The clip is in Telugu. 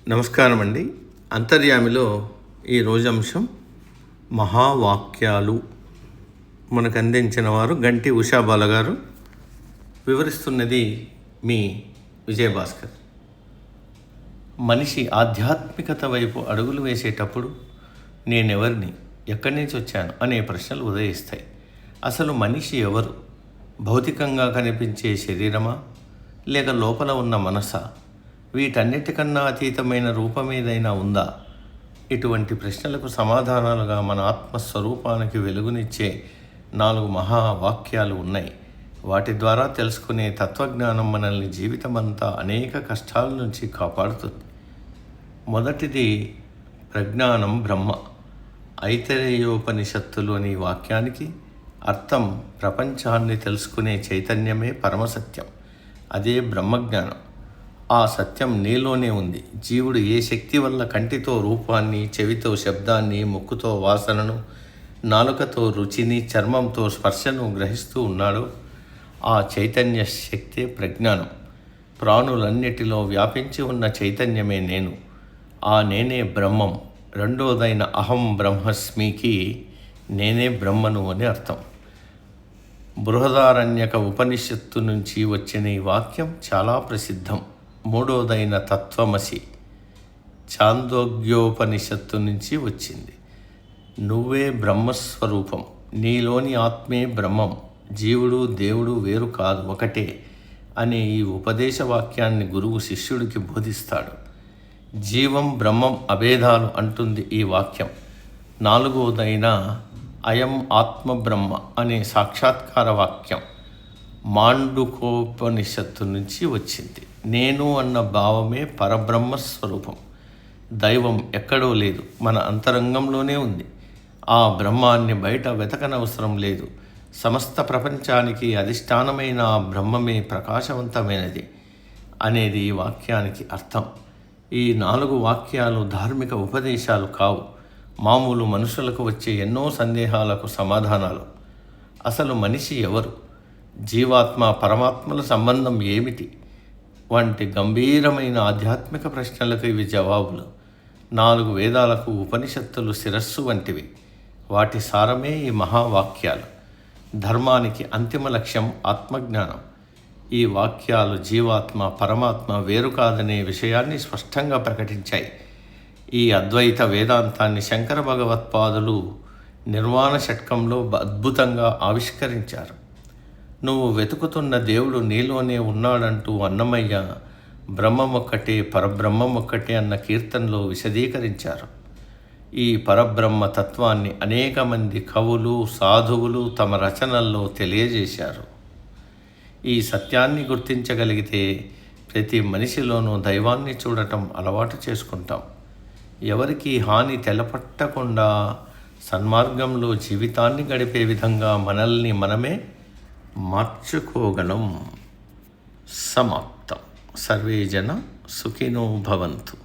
నమస్కారం అండి. అంతర్యామిలో ఈ రోజు అంశం మహావాక్యాలు. మనకు అందించిన వారు గంటి ఉషాబాల గారు. వివరిస్తున్నది మీ విజయభాస్కర్. మనిషి ఆధ్యాత్మికత వైపు అడుగులు వేసేటప్పుడు నేనెవరిని, ఎక్కడి నుంచి వచ్చాను అనే ప్రశ్నలు ఉదయిస్తాయి. అసలు మనిషి ఎవరు? భౌతికంగా కనిపించే శరీరమా, లేక లోపల ఉన్న మనసా? వీటన్నిటికన్నా అతీతమైన రూపం ఏదైనా ఉందా? ఇటువంటి ప్రశ్నలకు సమాధానాలుగా మన ఆత్మస్వరూపానికి వెలుగునిచ్చే 4 మహావాక్యాలు ఉన్నాయి. వాటి ద్వారా తెలుసుకునే తత్వజ్ఞానం మనల్ని జీవితమంతా అనేక కష్టాల నుంచి కాపాడుతుంది. మొదటిది ప్రజ్ఞానం బ్రహ్మ. ఐతరేయోపనిషత్తులోని వాక్యానికి అర్థం ప్రపంచాన్ని తెలుసుకునే చైతన్యమే పరమసత్యం. అదే బ్రహ్మజ్ఞానం. ఆ సత్యం నీలోనే ఉంది. జీవుడు ఏ శక్తి వల్ల కంటితో రూపాన్ని, చెవితో శబ్దాన్ని, ముక్కుతో వాసనను, నాలుకతో రుచిని, చర్మంతో స్పర్శను గ్రహిస్తూ ఉన్నాడో ఆ చైతన్య శక్తే ప్రజ్ఞానం. ప్రాణులన్నిటిలో వ్యాపించి ఉన్న చైతన్యమే నేను. ఆ నేనే బ్రహ్మం. రెండోదైన అహం బ్రహ్మస్మికి నేనే బ్రహ్మను అని అర్థం. బృహదారణ్యక ఉపనిషత్తు నుంచి వచ్చిన ఈ వాక్యం చాలా ప్రసిద్ధం. మూడోదైన తత్వమసి ఛాందోగ్యోపనిషత్తు నుంచి వచ్చింది. నువ్వే బ్రహ్మస్వరూపం, నీలోని ఆత్మే బ్రహ్మం, జీవుడు దేవుడు వేరు కాదు, ఒకటే అనే ఈ ఉపదేశ వాక్యాన్ని గురువు శిష్యుడికి బోధిస్తాడు. జీవం బ్రహ్మం అభేదాలు అంటుంది ఈ వాక్యం. నాలుగోదైన అయం ఆత్మ బ్రహ్మ అనే సాక్షాత్కార వాక్యం మాండుకోపనిషత్తు నుంచి వచ్చింది. నేను అన్న భావమే పరబ్రహ్మస్వరూపం. దైవం ఎక్కడో లేదు, మన అంతరంగంలోనే ఉంది. ఆ బ్రహ్మాన్ని బయట వెతకనవసరం లేదు. సమస్త ప్రపంచానికి అధిష్టానమైన ఆ బ్రహ్మమే ప్రకాశవంతమైనది అనేది ఈ వాక్యానికి అర్థం. ఈ 4 వాక్యాలు ధార్మిక ఉపదేశాలు కావు, మామూలు మనుషులకు వచ్చే ఎన్నో సందేహాలకు సమాధానాలు. అసలు మనిషి ఎవరు? జీవాత్మ పరమాత్మల సంబంధం ఏమిటి? వంటి గంభీరమైన ఆధ్యాత్మిక ప్రశ్నలకు ఇవి జవాబులు. 4 వేదాలకు ఉపనిషత్తులు శిరస్సు వంటివి. వాటి సారమే ఈ మహావాక్యాలు. ధర్మానికి అంతిమ లక్ష్యం ఆత్మజ్ఞానం. ఈ వాక్యాలు జీవాత్మ పరమాత్మ వేరు కాదనే విషయాన్ని స్పష్టంగా ప్రకటించాయి. ఈ అద్వైత వేదాంతాన్ని శంకర భగవత్పాదులు నిర్వాణ షట్కంలో అద్భుతంగా ఆవిష్కరించారు. నువ్వు వెతుకుతున్న దేవుడు నీలోనే ఉన్నాడంటూ అన్నమయ్య బ్రహ్మమొక్కటే పరబ్రహ్మమొక్కటే అన్న కీర్తనలో విశదీకరించారు. ఈ పరబ్రహ్మ తత్వాన్ని అనేక మంది కవులు, సాధువులు తమ రచనల్లో తెలియజేశారు. ఈ సత్యాన్ని గుర్తించగలిగితే ప్రతి మనిషిలోనూ దైవాన్ని చూడటం అలవాటు చేసుకుంటాం. ఎవరికి హాని తెలపట్టకుండా సన్మార్గంలో జీవితాన్ని గడిపే విధంగా మనల్ని మనమే మార్చుకోగలం. సమాప్తం. సర్వే జన సుఖినో భవంతు.